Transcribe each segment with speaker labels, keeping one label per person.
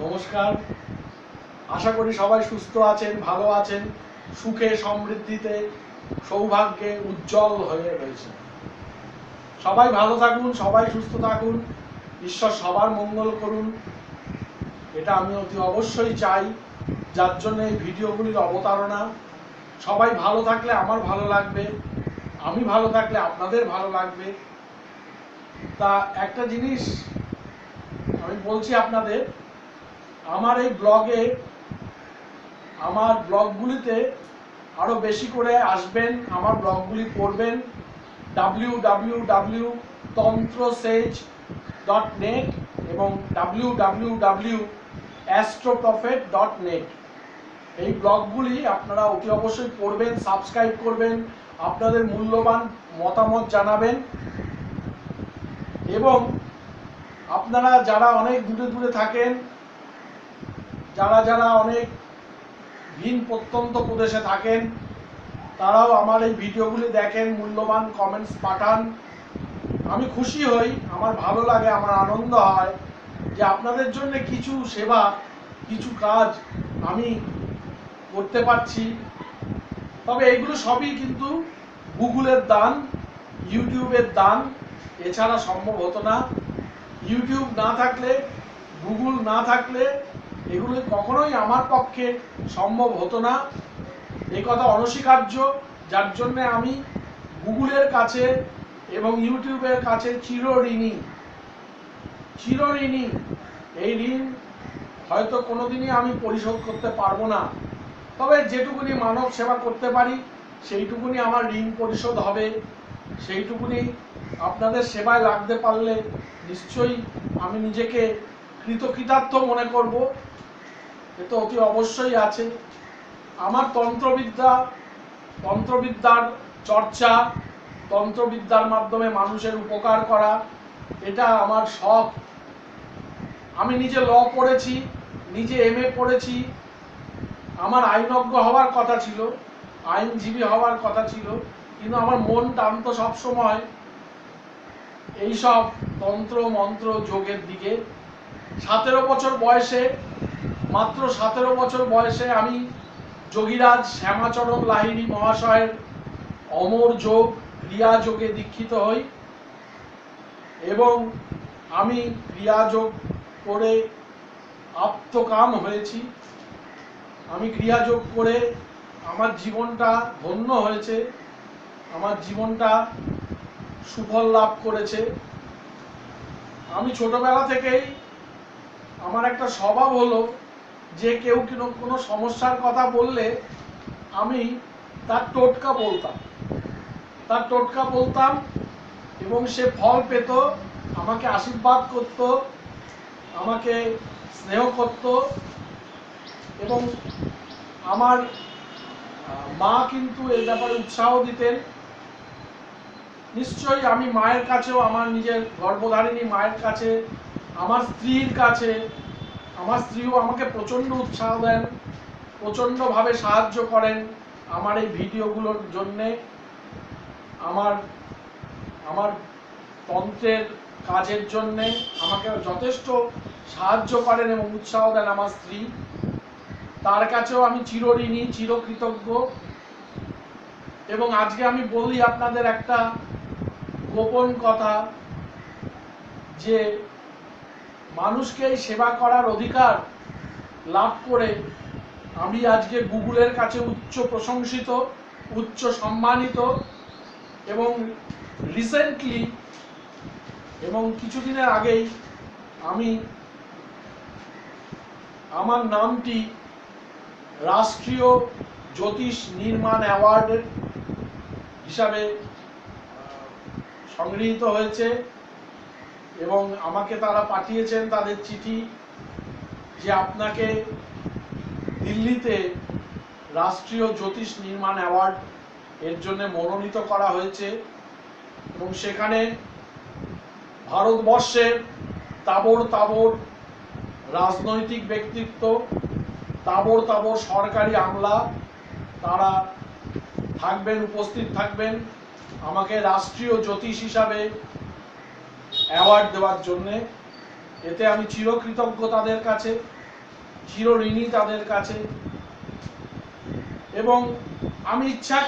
Speaker 1: নমস্কার। আশা করি সবাই সুস্থ আছেন, ভালো আছেন, সুখে সমৃদ্ধিতে সৌভাগ্যে উজ্জ্বল হয়ে রয়েছে। সবাই ভালো থাকুন, সবাই সুস্থ থাকুন, ঈশ্বর সবার মঙ্গল করুন, এটা আমি অতি অবশ্যই চাই। যার জন্য এই ভিডিওগুলির অবতারণা। সবাই ভালো থাকলে আমার ভালো লাগবে, আমি ভালো থাকলে আপনাদের ভালো লাগবে। তা একটা জিনিস আমি বলছি আপনাদের, আমার এই আমার ব্লগগুলিতে আরো বেশি করে আসবেন, আমার ব্লগগুলি পড়বেন। www.tantrosage.net এবং www.astroprophet.net এই ব্লগগুলি আপনারা অতি অবশ্যই পড়বেন, সাবস্ক্রাইব করবেন, আপনাদের মূল্যবান মতামত জানাবেন। এবং আপনারা যারা অনেক দূরে দূরে থাকেন, যারা অনেক ভিন প্রত্যন্ত প্রদেশে থাকেন, তারাও আমার এই ভিডিওগুলি দেখেন, মূল্যবান কমেন্টস পাঠান। আমি খুশি হই, আমার ভালো লাগে, আমার আনন্দ হয় যে আপনাদের জন্য কিছু সেবা, কিছু কাজ আমি করতে পারছি। তবে এইগুলো সবই কিন্তু গুগলের দান, ইউটিউবের দান, এছাড়া সম্ভব হতো না। ইউটিউব না থাকলে, গুগল না থাকলে এগুলো কখনোই আমার পক্ষে সম্ভব হতো না, এই কথা অনস্বীকার্য। যার জন্য আমি গুগলের কাছে এবং ইউটিউবের কাছে চিরঋণী। এই ঋণ হয়তো কোনোদিনই আমি পরিশোধ করতে পারবো না, তবে যেটুকুনি মানব সেবা করতে পারি সেইটুকুনি আমার ঋণ পরিশোধ হবে। সেইটুকুনি আপনাদের সেবায় লাগতে পারলে নিশ্চয়ই আমি নিজেকে কৃতকৃতার্থ মনে করব, এ তো অতি অবশ্যই আছে। আমার তন্ত্রবিদ্যার চর্চা, তন্ত্রবিদ্যার মাধ্যমে মানুষের উপকার করা, এটা আমার শখ। আমি নিজে ল পড়েছি, নিজে MA পড়েছি। আমার আইনজ্ঞ হওয়ার কথা ছিল, আইনজীবী হওয়ার কথা ছিল, কিন্তু আমার মন টানত সবসময় এইসব তন্ত্র মন্ত্র যোগের দিকে। 17 বছর বয়সে, মাত্র 17 বছর বয়সে আমি যোগীরাজ শ্যামাচরণ লাহিড়ী মহাশয়ের অমর যোগ, ক্রিয়া যোগে দীক্ষিত হই এবং আমি ক্রিয়াযোগ করে আপ্তকাম হয়েছি। আমি ক্রিয়াযোগ করে আমার জীবনটা ধন্য হয়েছে, আমার জীবনটা সুফল লাভ করেছে। আমি ছোটবেলা থেকেই আমার একটা স্বভাব হলো যে কেউ কোনো সমস্যার কথা বললে আমি তার টোটকা বলতাম এবং সে ফল পেত, আমাকে আশীর্বাদ করত, আমাকে স্নেহ করত। এবং আমার মা কিন্তু এই ব্যাপারে উৎসাহ দিতেন। নিশ্চয়ই আমি মায়ের কাছেও, আমার নিজের গর্ভধারিণী মায়ের কাছে, আমার স্ত্রীও আমাকে প্রচণ্ড উৎসাহ দেন, প্রচণ্ডভাবে সাহায্য করেন আমার এই ভিডিওগুলোর জন্যে। আমার তন্ত্রের কাজের জন্যে আমাকে যথেষ্ট সাহায্য করেন এবং উৎসাহ দেন আমার স্ত্রী। তার কাছেও আমি চিরঋণী, চিরকৃতজ্ঞ। এবং আজকে আমি বলি আপনাদের একটা গোপন কথা, যে মানুষকে সেবা করার অধিকার লাভ করে আমি আজকে গুগলের কাছে উচ্চ প্রশংসিত, উচ্চ সম্মানিত। এবং রিসেন্টলি এবং কিছুদিনের আগেই আমি আমার নামটি রাষ্ট্রীয় জ্যোতিষ নির্মাণ অ্যাওয়ার্ডের হিসাবে সংগৃহীত হয়েছে এবং আমাকে তারা পাঠিয়েছেন তাদের চিঠি যে আপনাকে দিল্লিতে রাষ্ট্রীয় জ্যোতিষ নির্মাণ অ্যাওয়ার্ড এর জন্য মনোনীত করা হয়েছে। এবং সেখানে ভারতবর্ষের তাবড় রাজনৈতিক ব্যক্তিত্ব, তাবড় সরকারি আমলা, তারা উপস্থিত থাকবেন আমাকে রাষ্ট্রীয় জ্যোতিষ হিসাবে অ্যাওয়ার্ড দেওয়ার জন্যে। এতে আমি চিরকৃতজ্ঞ তাদের কাছে। চিরঋণী তাদের কাছে। এবং আমি ইচ্ছা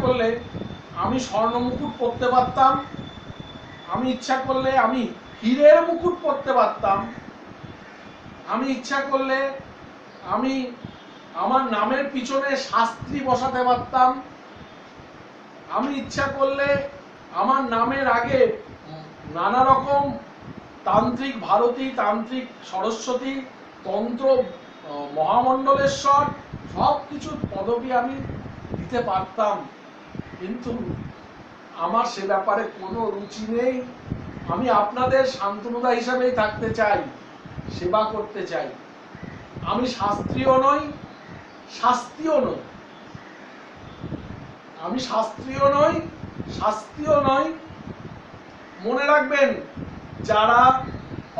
Speaker 1: করলে আমি স্বর্ণ মুকুট পরতে পারতাম, আমি ইচ্ছা করলে আমি হীরের মুকুট পরতে পারতাম, আমি ইচ্ছা করলে আমি আমার নামের পিছনে শাস্ত্রী বসাতে পারতাম, আমি ইচ্ছা করলে আমার নামের আগে নানা রকম তান্ত্রিক ভারতী, তান্ত্রিক সরস্বতী, তন্ত্র মহামণ্ডলেশ্বর সব কিছু পদবি আমি দিতে পারতাম, কিন্তু আমার সে ব্যাপারে কোনো রুচি নেই। আমি আপনাদের শান্তনুদা হিসাবেই থাকতে চাই, সেবা করতে চাই। আমি শাস্ত্রীয় নই, শাস্ত্রীয় নই, আমি শাস্ত্রীয় নই, শাস্ত্রীয় নই। মনে রাখবেন, যারা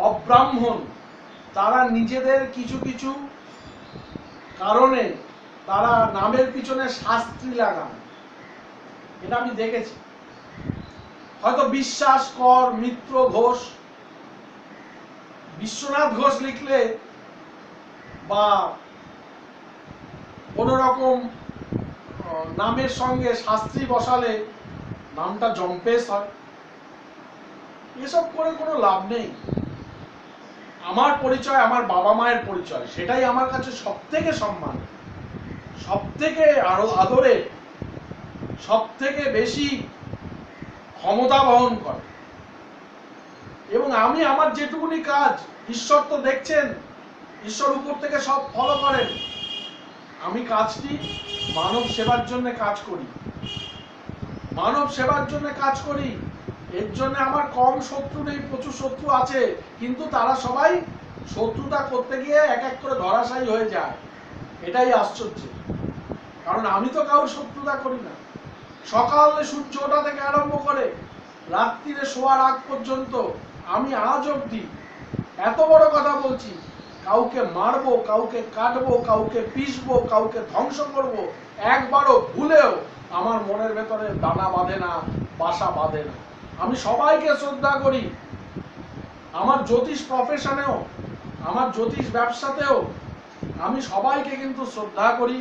Speaker 1: অব্রাহ্মণ তারা নিজেদের কিছু কিছু কারণে তারা নামের পিছনে শাস্ত্রী লাগান, এটা আমি দেখেছি। হয়তো বিশ্বাস কর মিত্র ঘোষ, বিশ্বনাথ ঘোষ লিখলে বা কোন রকম নামের সঙ্গে শাস্ত্রী বসালে নামটা জম্পেশ হয়। এসব করে কোনো লাভ নেই। আমার পরিচয় আমার বাবা মায়ের পরিচয়, সেটাই আমার কাছে সব থেকে সম্মান, সব থেকে আদরে, সব থেকে বেশি ক্ষমতা বহন করে। এবং আমি আমার যেটুকুনি কাজ, ঈশ্বর তো দেখছেন, ঈশ্বর উপর থেকে সব ফলো করেন, আমি কাজটি মানব সেবার জন্য কাজ করি, মানব সেবার জন্য কাজ করি। এর জন্য আমার কম শত্রু নেই, প্রচুর শত্রু আছে, কিন্তু তারা সবাই শত্রুতা করতে গিয়ে এক এক করে ধরাশায়ী হয়ে যায়। এটাই আশ্চর্য, কারণ আমি তো কারোর শত্রুতা করি না। সকালে সূর্য ওঠা থেকে আরম্ভ করে রাত্রিরে শোয়ার আগ পর্যন্ত আমি আজ অবধি এত বড় কথা বলছি, কাউকে মারবো, কাউকে কাটবো, কাউকে পিষবো, কাউকে ধ্বংস করব, একবারও ভুলেও আমার মনের ভেতরে দানা বাঁধে না, বাসা বাঁধে না। আমি সবাইকে শ্রদ্ধা করি। আমার জ্যোতিষ প্রফেশনেও, আমার জ্যোতিষ ব্যবসাতেও আমি সবাইকে কিন্তু শ্রদ্ধা করি।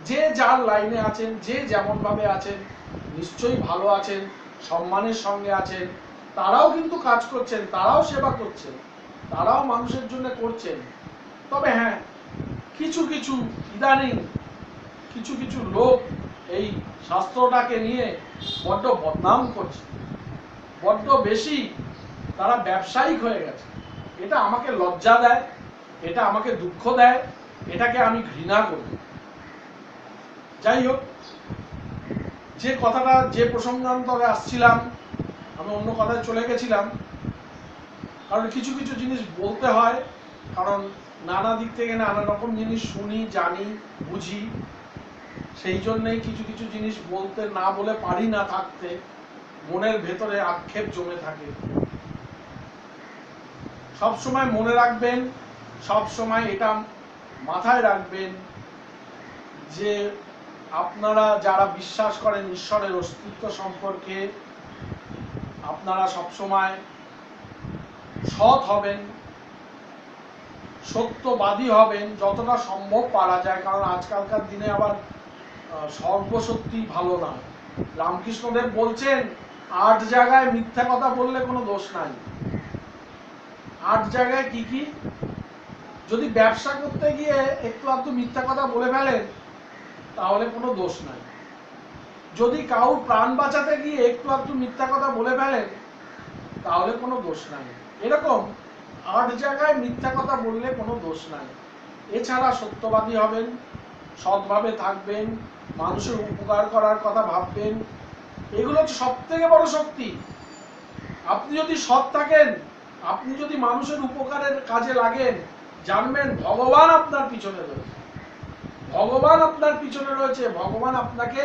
Speaker 1: যে যার লাইনে আছেন, যে যেমন ভাবে আছেন, নিশ্চয়ই ভালো আছেন, সম্মানের সঙ্গে আছেন, তারাও কিন্তু কাজ করছেন, তারাও সেবা করছেন, তারাও মানুষের জন্য করছেন। তবে হ্যাঁ, কিছু কিছু ইদানিং কিছু কিছু লোক এই শাস্ত্রটাকে নিয়ে বড্ড বদনাম করছে, বড্ড বেশি তারা ব্যবসায়িক হয়ে গেছে। এটা আমাকে লজ্জা দেয়, এটা আমাকে দুঃখ দেয়, এটাকে আমি ঘৃণা করি। যাই হোক, যে কথাটা, যে প্রসঙ্গান্তরে আসছিলাম, আমি অন্য কথায় চলে গেছিলাম। কারণ কিছু কিছু জিনিস বলতে হয়, কারণ নানা দিক থেকে নানা রকম জিনিস শুনি, জানি, বুঝি। সেই জন্যই কিছু কিছু জিনিস বলতে না বলে পারি না থাকতে, মনের ভেতরে আক্ষেপ জমে থাকে। সব সময় মনে রাখবেন, সব সময় এটা মাথায় রাখবেন যে আপনারা যারা বিশ্বাস করেন ঈশ্বরের অস্তিত্ব সম্পর্কে, আপনারা সব সময় সৎ হবেন, সত্যবাদী হবেন, যতটা সম্ভব পারা যায়। কারণ আজকালকার দিনে আবার সর্বসত্যি ভালো না। রামকৃষ্ণদেব বলছেন 8 জায়গায় মিথ্যা কথা বললে কোনো দোষ নাই। 8 জায়গায় কি কি? যদি ব্যবসা করতে গিয়ে একটু আধটু মিথ্যা কথা বলে ফেলেন তাহলে কোনো দোষ নাই। যদি কাউর প্রাণ বাঁচাতে গিয়ে একটু আধটু মিথ্যা কথা বলে ফেলেন তাহলে কোনো দোষ নাই। এরকম 8 জায়গায় মিথ্যা কথা বললে কোনো দোষ নাই। এছাড়া সত্যবাদী হবেন, সৎভাবে থাকবেন, মানুষের উপকার করার কথা ভাববেন। এগুলো হচ্ছে সব থেকে বড় শক্তি। আপনি যদি সৎ থাকেন, আপনি যদি মানুষের উপকারের কাজে লাগেন, জানবেন ভগবান আপনার পিছনে রয়েছে, ভগবান আপনার পিছনে রয়েছে, ভগবান আপনাকে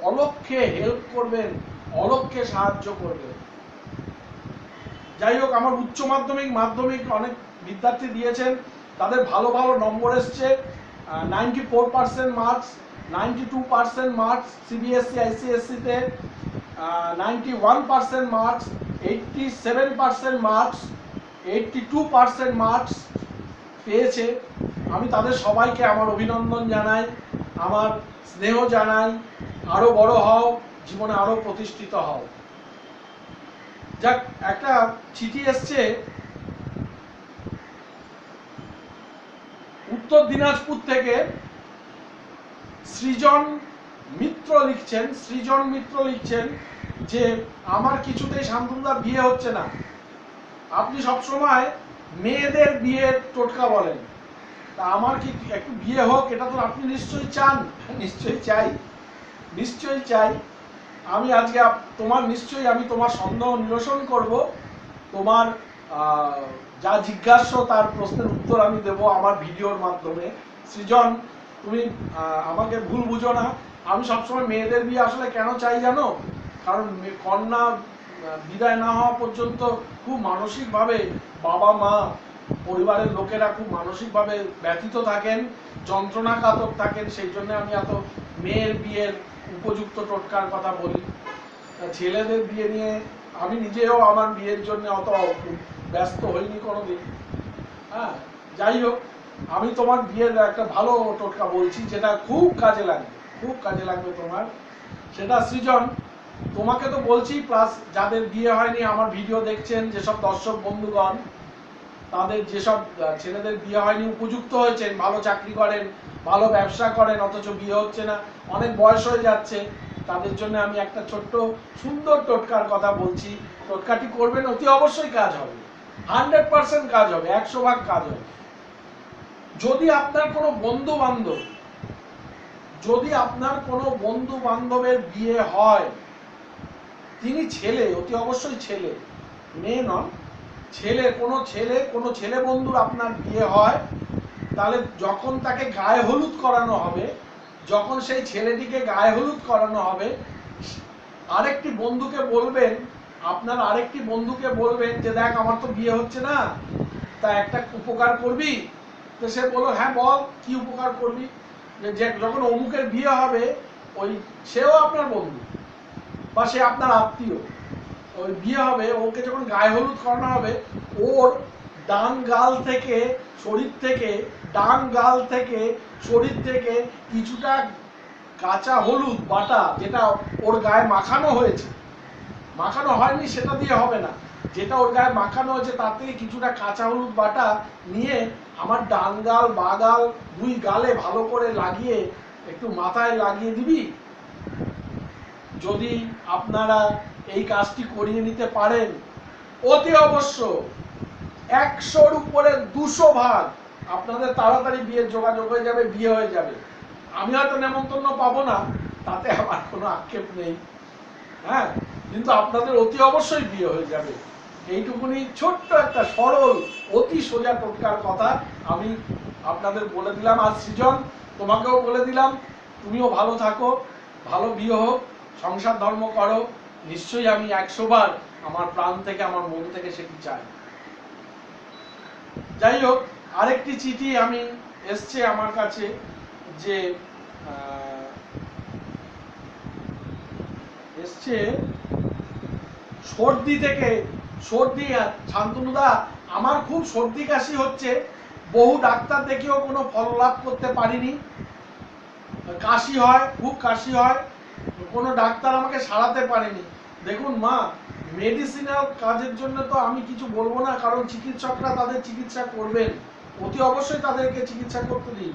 Speaker 1: অলক্ষ্যে হেল্প করবেন, অলক্ষ্যে সাহায্য করবেন। যাই হোক, আমার উচ্চ মাধ্যমিক, মাধ্যমিক অনেক বিদ্যার্থী দিয়েছেন, তাদের ভালো ভালো নম্বর এসছে। 94% মার্কস, 92% মার্কস সিবিএসসি আইসিএসসিতে, 91% মার্কস, 87% মার্কস, 82% মার্কস, পেয়েছে, আমি তাদের সবাইকে আমার অভিনন্দন জানাই, আমার স্নেহ জানাই। আরো বড় হও, জীবনে আরো প্রতিষ্ঠিত হও। যাক, একটা চিঠি এসছে উত্তর দিনাজপুর থেকে। সৃজন মিত্র লিখছেন যে আমার কিছুতেই শান্তনুদার বিয়ে হচ্ছে না। আপনি সবসময় মেয়েদের বিয়ের টোটকা বলেন, তা আমার কি একটু বিয়ে হোক, এটা তো আপনি নিশ্চয়ই চান। নিশ্চয়ই চাই। আমি আজকে আমি তোমার সন্দেহ নিরসন করব। তোমার যা জিজ্ঞাসা তার প্রশ্নের উত্তর আমি দেব আমার ভিডিওর মাধ্যমে। সৃজন, তুমি আমাকে ভুল বুঝো না। আমি সবসময় মেয়েদের বিয়ে আসলে কেন চাই জানো? কারণ কন্যা বিদায় না হওয়া পর্যন্ত খুব মানসিকভাবে বাবা মা পরিবারের লোকেরা খুব মানসিকভাবে ব্যথিত থাকেন, যন্ত্রণাকাতর থাকেন। সেই জন্য আমি এত মেয়ের বিয়ের উপযুক্ত টোটকার কথা বলি। ছেলেদের বিয়ে নিয়ে আমি নিজেও আমার বিয়ের জন্য অত ব্যস্ত হইনি কোনোদিন। হ্যাঁ, যাই হোক, আমি তোমার বিয়ের একটা ভালো টোটকা বলছি, যেটা খুব কাজে লাগবে তোমার। সেটা সৃজন, তোমাকে তো বলছি, প্লাস যাদের বিয়ে হয়নি আমার ভিডিও দেখছেন যেসব দর্শক বন্ধুগণ, তাদের যেসব ছেলেদের বিয়ে হয়নি, উপযুক্ত হয়েছেন, ভালো চাকরি করেন, ভালো ব্যবসা করেন, অথচ বিয়ে হচ্ছে না, অনেক বয়স হয়ে যাচ্ছে, তাদের জন্য আমি একটা ছোট্ট সুন্দর টোটকার কথা বলছি। টোটকাটি করবেন, অতি অবশ্যই কাজ হবে, 100% কাজ হবে, 100% কাজ হবে। যদি আপনার কোনো বন্ধু বান্ধবের বিয়ে হয়, তিনি ছেলে, অতি অবশ্যই ছেলে, মেয়ে নন, কোনো ছেলে বন্ধুর আপনার বিয়ে হয়, তাহলে যখন তাকে গায়ে হলুদ করানো হবে, যখন সেই ছেলেটিকে গায়ে হলুদ করানো হবে, আরেকটি বন্ধুকে বলবেন যে দেখ আমার তো বিয়ে হচ্ছে না, তা একটা উপকার করবি। তো সে বলল হ্যাঁ বল, কি উপকার করবি? যে যখন অমুকের বিয়ে হবে, সেও আপনার বন্ধু বা সে আপনার আত্মীয়, ওই বিয়ে হবে, ওকে যখন গায়ে হলুদ করানো হবে, ওর ডান গাল থেকে শরীর থেকে কিছুটা কাঁচা হলুদ বাটা, যেটা ওর গায়ে মাখানো হয়নি সেটা দিয়ে হবে না, যেটা ওর গায়ে মাখানো হয়েছে তার থেকে কিছুটা কাঁচা হলুদ বাটা নিয়ে আমার ডান গাল বা গাল দুই গালে ভালো করে লাগিয়ে একটু মাথায় লাগিয়ে দিবি। যদি আপনারা এই কাজটি করিয়ে নিতে পারেন, অতি অবশ্য 100-র উপরে 200 ভাগ আপনাদের তাড়াতাড়ি বিয়ের যোগাযোগ হয়ে যাবে, বিয়ে হয়ে যাবে। আমি হয়তো নেমন্তন্ন পাবো না, তাতে আমার কোনো আক্ষেপ নেই, হ্যাঁ, কিন্তু আপনাদের অতি অবশ্যই বিয়ে হয়ে যাবে। এইটুকুনি ছোট্ট একটা সরল অতি সোজা টোটকার কথা আমি আপনাদের বলে দিলাম। আর সৃজন, তোমাকেও বলে দিলাম, তুমিও ভালো থাকো, ভালো বিয়ে হোক, সংসার ধর্ম করো। নিশ্চয়ই আমি 100 বার আমার প্রাণ থেকে, আমার মন থেকে সেটি চাই। যাই হোক, আরেকটি চিঠি এসছে আমার কাছে, যে সর্দি। শান্তনুদা, আমার খুব সর্দি কাশি হচ্ছে, বহু ডাক্তার দেখিয়েও কোনো ফল লাভ করতে পারিনি, খুব কাশি হয়, কোনো ডাক্তার আমাকে সারাতে পারেনি। দেখুন মা, মেডিসিনাল কাজের জন্য তো আমি কিছু বলবো না, কারণ চিকিৎসকরা তাদের চিকিৎসা করবেন, অতি অবশ্যই তাদেরকে চিকিৎসা করতে দিন,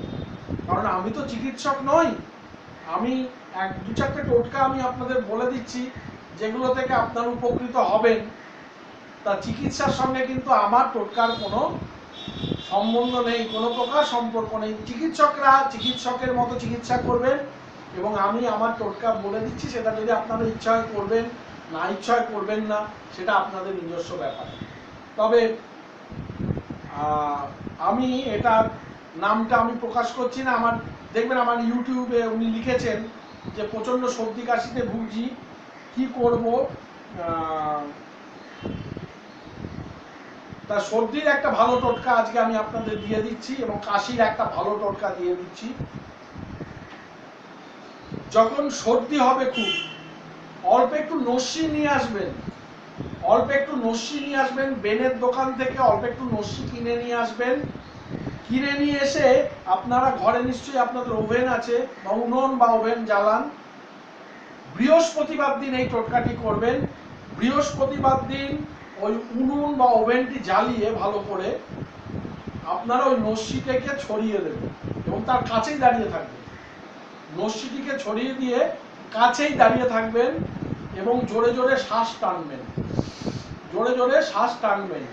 Speaker 1: কারণ আমি তো চিকিৎসক নই। আমি 1-2-4টে টোটকা আমি আপনাদের বলে দিচ্ছি, যেগুলো থেকে আপনারা উপকৃত হবেন। তা চিকিৎসার সঙ্গে কিন্তু আমার টোটকার কোনো সম্বন্ধ নেই, কোনো প্রকার সম্পর্ক নেই। চিকিৎসকরা চিকিৎসকের মতো চিকিৎসা করবেন, এবং আমি আমার টোটকা বলে দিচ্ছি, সেটা যদি আপনারা ইচ্ছা হয় করবেন, না ইচ্ছা হয় করবেন না, সেটা আপনাদের নিজস্ব ব্যাপার। তবে আমি এটার নামটা আমি প্রকাশ করছি না। দেখবেন আমার ইউটিউবে উনি লিখেছেন যে প্রচণ্ড সর্দি কাশিতে ভুগছি, কি করব। তা সর্দির একটা ভালো টোটকা আজকে আমি আপনাদের দিয়ে দিচ্ছি, এবং কাশির একটা ভালো টোটকা দিয়ে দিচ্ছি। যখন সর্দি হবে খুব, অল্প একটু নস্যি নিয়ে আসবেন, বেনের দোকান থেকে অল্প একটু নস্যি কিনে নিয়ে আসবেন, কিনে নিয়ে এসে আপনারা ঘরে নিশ্চয়ই আপনাদের ওভেন আছে বা উনুন বা ওভেন জ্বালান। বৃহস্পতিবার দিন এই টোটকাটি করবেন। বৃহস্পতিবার দিন ওই উনুন বা ওভেনটি জ্বালিয়ে ভালো করে আপনারা ওই নস্যিটিকে ছড়িয়ে দেবেন এবং তার কাছেই দাঁড়িয়ে থাকবেন। নস্যিটিকে ছড়িয়ে দিয়ে কাছেই দাঁড়িয়ে থাকবেন এবং জোরে জোরে শ্বাস টানবেন, জোরে জোরে শ্বাস টানবেন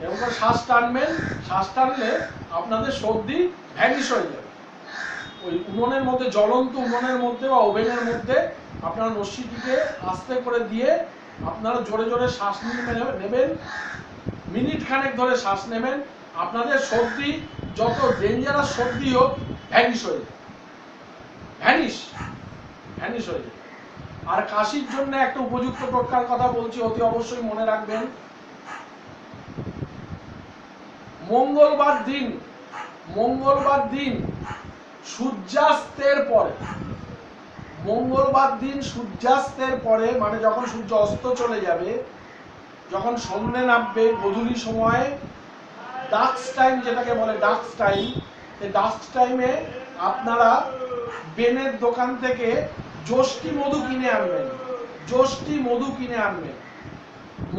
Speaker 1: এবং শ্বাস টানবেন। শ্বাস টানলে আপনাদের সর্দি ভ্যানিশ হয়ে যাবে। ওই উনুনের মধ্যে, জ্বলন্ত উনুনের মধ্যে বা ওভেনের মধ্যে আপনারা নস্যিটিকে আস্তে করে দিয়ে আপনারা জোরে জোরে শ্বাস নেবেন। মিনিট খানেক ধরে শ্বাস নেবেন। আপনাদের সর্দি, যত ডেঞ্জারাস সর্দি হোক, ভ্যানিশ হয়ে যাবে, ভ্যানিশ হয়ে যাবে। আর কাশির জন্য একটা উপযুক্ত টোটকার কথা বলছি, অতি অবশ্যই মনে রাখবেন। মঙ্গলবার দিন সূর্যাস্তের পরে, মানে যখন সূর্য অস্ত চলে যাবে, যখন সন্ধ্যে নামবে, গোধূলি সময়ে ডাস্ক টাইম যেটাকে বলে, ডাস্ক টাইমে আপনারা বেনের দোকান থেকে যষ্টি মধু কিনে আনবেন।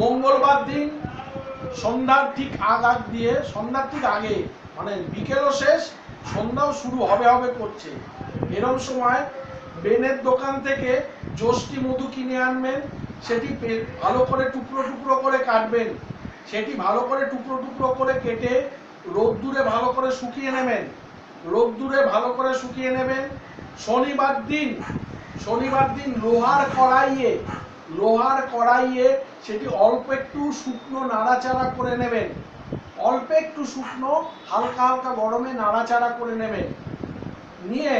Speaker 1: মঙ্গলবার দিন সন্ধ্যার ঠিক আগে, মানে বিকেলও শেষ, সন্ধ্যাও শুরু হবে করছে, এরকম সময় বেনের দোকান থেকে যষ্টি মধু কিনে আনবেন। সেটি ভালো করে টুকরো টুকরো করে কাটবেন। সেটি ভালো করে টুকরো টুকরো করে কেটে রোদ্দুরে ভালো করে শুকিয়ে নেবেন। শনিবার দিন লোহার কড়াইয়ে সেটি অল্প একটু শুকনো নাড়াচাড়া করে নেবেন। হালকা হালকা গরমে নাড়াচাড়া করে নেবেন। নিয়ে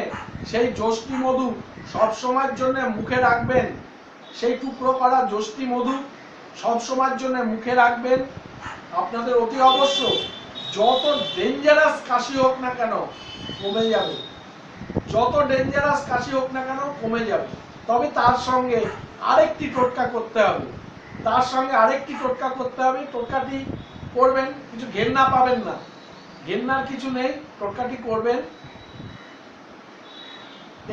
Speaker 1: সেই যষ্টি মধু সবসময়ের জন্য মুখে রাখবেন। সেই টুকরো করা যষ্টি মধু সবসময়ের জন্য মুখে রাখবেন। আপনাদের অতি অবশ্য যত ডেঞ্জারাস কাশি হোক না কেন কমে যাবে। তবে তার সঙ্গে আরেকটি টোটকা করতে হবে। টোটকাটি করবেন, কিছু ঘেন্না পাবেন না, ঘেন্নার কিছু নেই। টোটকাটি করবেন,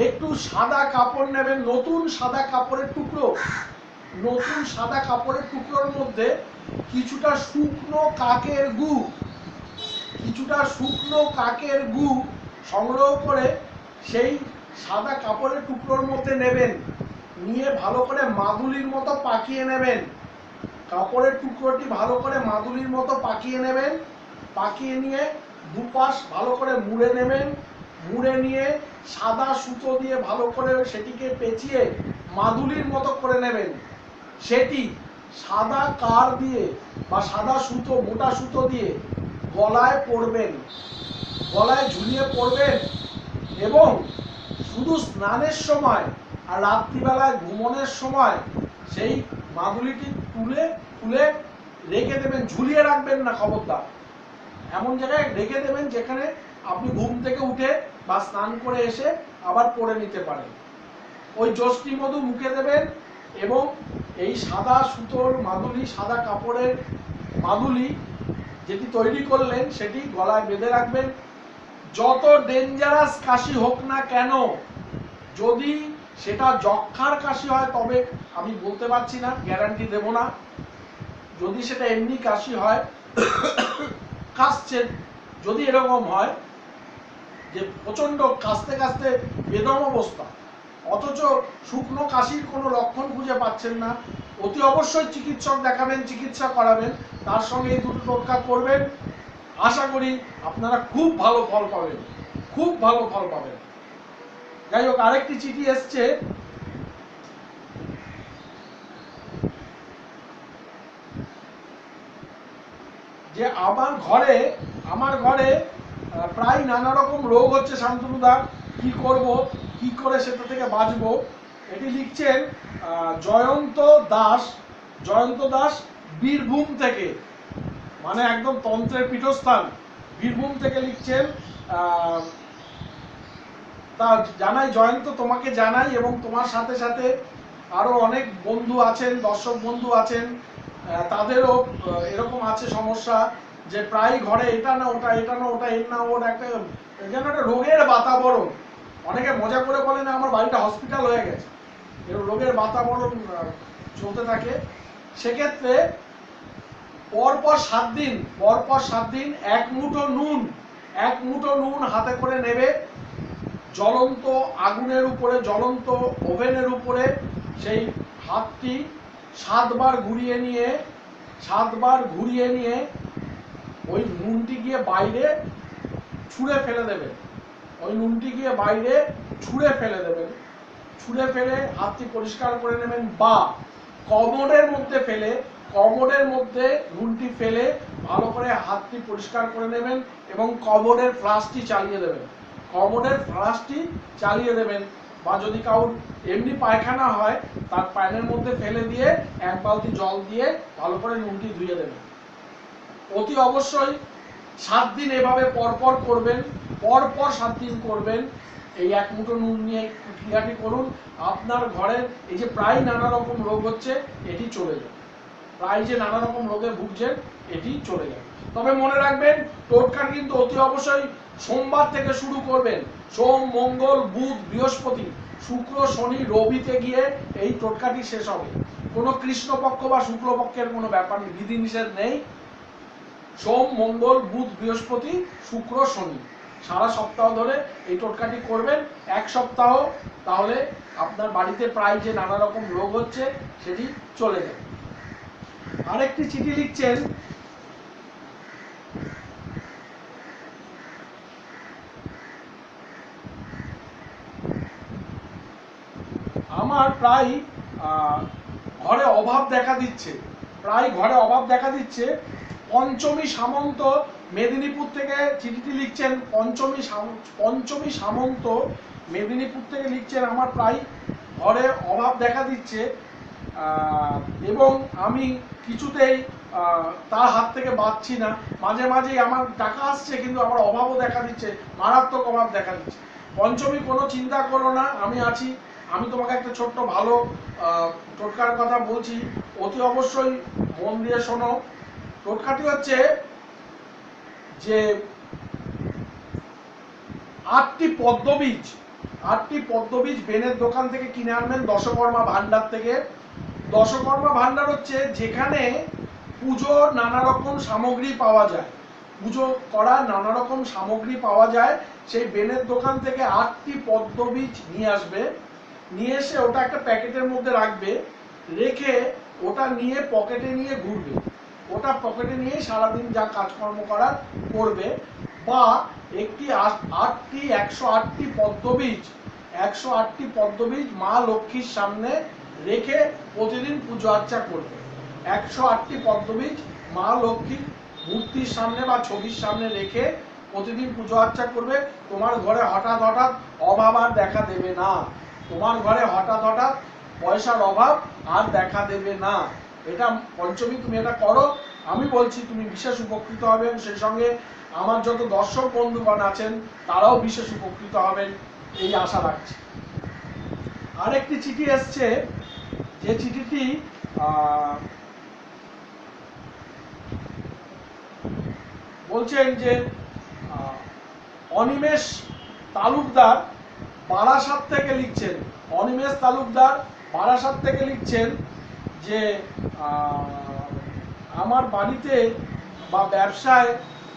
Speaker 1: একটু সাদা কাপড় নেবেন, নতুন সাদা কাপড়ের টুকরোর মধ্যে কিছুটা শুকনো কাকের গু সংগ্রহ করে সেই সাদা কাপড়ের টুকরোর মধ্যে নেবেন। নিয়ে ভালো করে মাদুলির মতো পাকিয়ে নেবেন। কাপড়ের টুকরোটি ভালো করে মাদুলির মতো পাকিয়ে নেবেন। পাকিয়ে নিয়ে দুপাশ ভালো করে মুড়ে নিয়ে সাদা সুতো দিয়ে ভালো করে সেটিকে পেঁচিয়ে মাদুলির মতো করে নেবেন। সেটি সাদা কার দিয়ে বা সাদা সুতো, মোটা সুতো দিয়ে গলায় ঝুলিয়ে পরবেন এবং শুধু স্নানের সময় আর রাত্রিবেলায় ঘুমনের সময় সেই মাদুলিটি তুলে রেখে দেবেন। ঝুলিয়ে রাখবেন না, খবরদার। এমন জায়গায় রেখে দেবেন যেখানে আপনি ঘুম থেকে উঠে বা স্নান করে এসে আবার পরে নিতে পারেন। ওই যষ্টি মধু মুখে দেবেন এবং এই সাদা সুতোর মাদুলি, সাদা কাপড়ের মাদুলি যেটি তৈরি করলেন সেটি গলায় বেঁধে রাখবেন। যত ডেঞ্জারাস কাশি হোক না কেন, যদি সেটা যক্ষার কাশি হয় তবে আমি বলতে পারছি না, গ্যারান্টি দেব না। যদি সেটা এমনি কাশি হয়, কাশছেন, যদি এরকম হয় যে প্রচন্ড কাশতে কাশতে বেদম অবস্থা, অথচ শুকনো কাশির কোনো লক্ষণ খুঁজে পাচ্ছেন না, অতি অবশ্যই চিকিৎসক দেখাবেন, চিকিৎসা করাবেন। তার সঙ্গে এই দুটো টোটকা করবেন। আশা করি আপনারা খুব ভালো ফল পাবেন। যাই হোক, আরেকটি চিঠি এসছে। যে আমার ঘরে প্রায় নানা রকম রোগ হচ্ছে শান্তনুদা, কি করব, কি করে সেটা থেকে বাঁচবো। এটি লিখছেন জয়ন্ত দাস বীরভূম থেকে, মানে একদম তন্ত্রের পীঠস্থান, বীরভূম থেকে লিখছেন। তা জানাই জয়ন্ত, তোমাকে জানাই, এবং তোমার সাথে সাথে আরো অনেক বন্ধু আছেন, দর্শক বন্ধু আছেন, তাদেরও এরকম আছে সমস্যা, যে প্রায় ঘরে এটা না ওটা, এটা না ওটা, এর না ওর, একটা যেন একটা রোগের বাতাবরণ। অনেকে মজা করে বলে না আমার বাড়িটা হসপিটাল হয়ে গেছে, এর রোগের বাতাবরণ চলতে থাকে। সেক্ষেত্রে পরপর 7 দিন, পরপর 7 দিন এক মুঠো নুন হাতে করে নেবে, জ্বলন্ত আগুনের উপরে, জ্বলন্ত ওভেনের উপরে সেই হাতটি 7 বার ঘুরিয়ে নিয়ে ওই নুনটি গিয়ে বাইরে ছুঁড়ে ফেলে দেবেন। ওই নুনটি গিয়ে বাইরে ছুঁড়ে ফেলে দেবেন। ছুঁড়ে ফেলে হাতটি পরিষ্কার করে নেবেন, বা কমোডের মধ্যে নুনটি ফেলে ভালো করে হাতটি পরিষ্কার করে নেবেন এবং কমোডের ফ্লাশটি চালিয়ে দেবেন। বা যদি কারোর এমনি পায়খানা হয় তার পায়নের মধ্যে ফেলে দিয়ে 1 বালতি জল দিয়ে ভালো করে নুনটি ধুয়ে দেবেন। অতি অবশ্যই 7 দিন এভাবে পরপর করবেন, পরপর 7 দিন করবেন। এই 1 মুঠো নুন নিয়ে ক্রিয়াটি করুন। আপনার ঘরের এই যে প্রায় নানা রকম রোগ হচ্ছে এটি চলে যাবে, প্রায় যে নানা রকম রোগে ভুগছেন এটি চলে যাবে। তবে মনে রাখবেন, টোটকা কিন্তু অতি অবশ্যই সোমবার থেকে শুরু করবেন। সোম, মঙ্গল, বুধ, বৃহস্পতি, শুক্র, শনি, রবিতে গিয়ে এই টোটকাটি শেষ হবে। কোনো কৃষ্ণপক্ষ বা শুক্লপক্ষের কোনো ব্যাপার নেই, বিধিনিষেধ নেই। সোম, মঙ্গল, বুধ, বৃহস্পতি, শুক্র, শনি সারা সপ্তাহ ধরে এই টোটকাটি করবেন, 1 সপ্তাহ, তাহলে আপনার বাড়িতে প্রায় যে নানা রকম রোগ হচ্ছে সেটি চলে যাবে। আরেকটি চিঠি লিখছেন, আমার প্রায় ঘরে অভাব দেখা দিচ্ছে। পঞ্চমী সামন্ত মেদিনীপুর থেকে চিঠিটি লিখছেন। পঞ্চমী সামন্ত মেদিনীপুর থেকে লিখছেন, আমার প্রায় ঘরে অভাব দেখা দিচ্ছে এবং আমি কিছুতেই তার হাত থেকে বাঁচছি না। মাঝে মাঝেই আমার টাকা আসছে কিন্তু আমার অভাবও দেখা দিচ্ছে, মারাত্মক অভাব দেখা দিচ্ছে। পঞ্চমী, কোনো চিন্তা করো না, আমি আছি। আমি তোমাকে একটা ছোট্ট ভালো টোটকার কথা বলছি, অতি অবশ্যই মন দিয়ে শোনো। টোটকাটি হচ্ছে যে 8টি পদ্মবীজ বেনের দোকান থেকে কিনে আনবেন, দশকর্মা ভান্ডার থেকে। দশকর্মা ভান্ডার হচ্ছে যেখানে পুজোর নানা রকম সামগ্রী পাওয়া যায়, পুজো করার নানা রকম সামগ্রী পাওয়া যায়। সেই বেনের দোকান থেকে 8টি পদ্মবীজ নিয়ে আসবে, নিয়ে এসে ওটা একটা প্যাকেটের মধ্যে রাখবে, রেখে ওটা নিয়ে পকেটে নিয়ে ঘুরবে। ওটা পকেটে নিয়ে সারাদিন যা কাজকর্ম করার করবে। বা একটি 108টি পদ্মবীজ মা লক্ষ্মীর সামনে রেখে প্রতিদিন পুজো আর্চা করবে। 108টি পদ্মবীজ মা লক্ষ্মীর মূর্তির সামনে বা ছবির সামনে রেখে প্রতিদিন পুজো আর্চা করবে। তোমার ঘরে হঠাৎ অভাব আর দেখা দেবে না, তোমার ঘরে হঠাৎ পয়সার অভাব আর দেখা দেবে না। এটা পঞ্চমী তুমি এটা করো, আমি বলছি তুমি বিশেষ উপকৃত হবেন। সেই সঙ্গে আমার যত দর্শক বন্ধুগণ আছেন তারাও বিশেষ উপকৃত হবেন, এই আশা রাখছি। আরেকটি চিঠি এসছে, যে চিঠিটি বলছেন যে অনিমেষ তালুকদার বারাসাত থেকে লিখছেন। অনিমেষ তালুকদার বারাসাত থেকে লিখছেন যে আমার বাড়িতে বা ব্যবসায়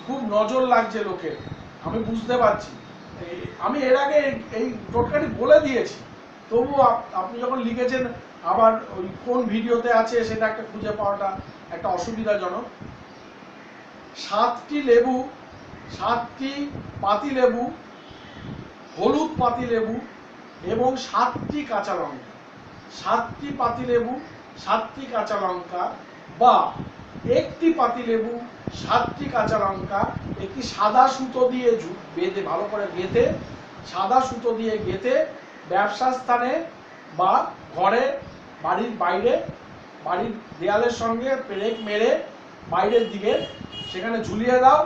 Speaker 1: খুব নজর লাগছে লোকের, আমি বুঝতে পারছি। আমি এর আগে এই টোটকাটি বলে দিয়েছি, তবু আপনি যখন লিখেছেন আবার ওই কোন ভিডিওতে আছে সেটা একটা খুঁজে পাওয়াটা একটা অসুবিধাজনক। 7টি পাতিলেবু, হলুদ পাতিলেবু এবং 7টি কাঁচা লঙ্কা, 7টি পাতিলেবু, 7টি কাঁচা লঙ্কা, বা 1টি পাতিলেবু, 7টি কাঁচা লঙ্কা একটি সাদা সুতো দিয়ে বেঁধে, ভালো করে গেঁথে, সাদা সুতো দিয়ে গেঁথে ব্যবসা স্থানে বা ঘরে, বাড়ির বাইরে, বাড়ির দেয়ালের সঙ্গে পেরেক মেরে বাইরের দিকে সেখানে ঝুলিয়ে দাও।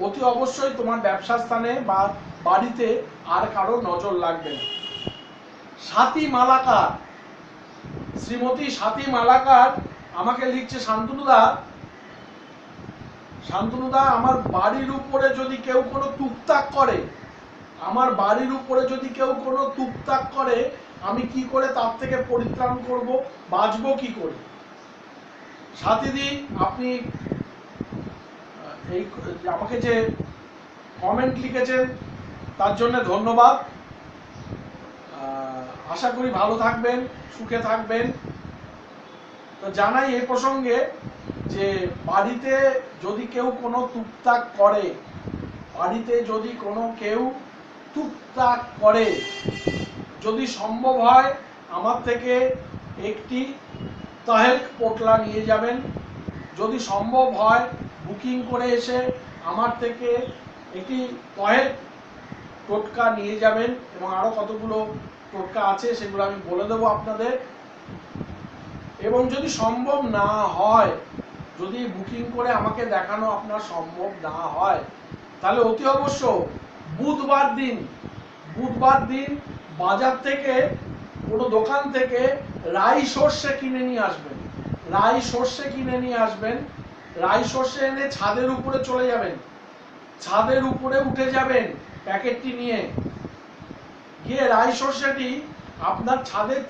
Speaker 1: অতি অবশ্যই তোমার ব্যবসা স্থানে বা বাড়িতে আর কারো নজর লাগবে না। স্বাতী মালাকার, শ্রীমতী স্বাতী মালাকার আমাকে লিখছে, শান্তনুদা শান্তনুদা, আমার বাড়ির উপরে যদি কেউ কোনো টুকটাক করে, আমার বাড়ির উপরে যদি কেউ কোনো টুকটাক করে, আমি কি করে তার থেকে পরিত্রাণ করব, বাঁচবো কি করে? সাথীদি, আপনি এই আমাকে যে কমেন্ট লিখেছেন তার জন্য ধন্যবাদ। আশা করি ভালো থাকবেন, সুখে থাকবেন। তো জানাই এই প্রসঙ্গে যে বাড়িতে যদি কেউ কোনো টুকটাক করে, বাড়িতে যদি কোনো কেউ টুকটাক করে, যদি সম্ভব হয় আমার থেকে একটি তাহেলক পোটলা নিয়ে যাবেন। যদি সম্ভব হয় বুকিং করে এসে আমার থেকে একটি তাহেলক টোটকা নিয়ে যাবেন, এবং আরো কতগুলো টোটকা আছে সেগুলো আমি বলে দেবো আপনাদের। এবং যদি সম্ভব না হয়, যদি বুকিং করে আমাকে দেখানো আপনার সম্ভব না হয়, তাহলে অতি অবশ্য বুধবার দিন বাজার থেকে, কোনো দোকান থেকে রাই সর্ষে কিনে নিয়ে আসবেন। রাই সর্ষে কিনে নিয়ে আসবেন। রাই সর্ষে এনে ছাদের উপরে চলে যাবেন, ছাদের উপরে উঠে যাবেন প্যাকেটটি নিয়ে গিয়ে, রাই সর্ষেটি আপনার ছাদের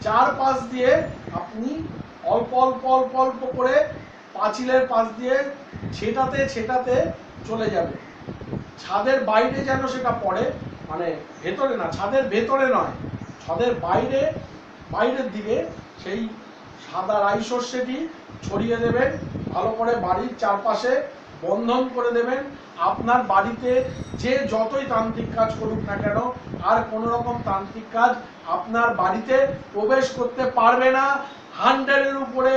Speaker 1: চারপাশ দিয়ে আপনি অল্প অল্প অল্প অল্প করে পাঁচিলের পাশ দিয়ে ছেটাতে চলে যাবে। ছাদের বাইরে যেন সেটা পড়ে, মানে ভেতরে না, ছাদের ভেতরে নয়, ছাদের বাইরের দিকে সেই সাদা রাই সর্ষেটি ছড়িয়ে দেবেন, ভালো করে বাড়ির চারপাশে বন্ধন করে দেবেন। আপনার বাড়িতে যে যতই তান্ত্রিক কাজ করুক না কেন, আর কোন রকম তান্ত্রিক কাজ আপনার বাড়িতে প্রবেশ করতে পারবে না। 100-এর উপরে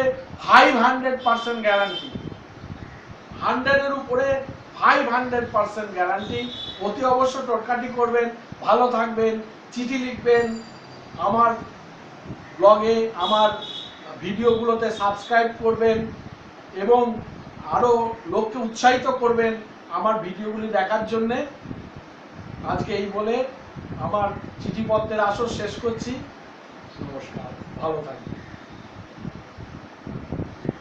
Speaker 1: 500% গ্যারান্টি, 100-এর উপরে 500% গ্যারান্টি। অতি অবশ্য টোটকাটি করবেন, ভালো থাকবেন, চিঠি লিখবেন, আমার ব্লগে, আমার ভিডিওগুলোতে সাবস্ক্রাইব করবেন, এবং আরো লোককে উৎসাহিত করবেন আমার ভিডিওগুলি দেখার জন্যে। আজকে এই বলে আমার চিঠিপত্রের আসর শেষ করছি। নমস্কার, ভালো থাকবেন।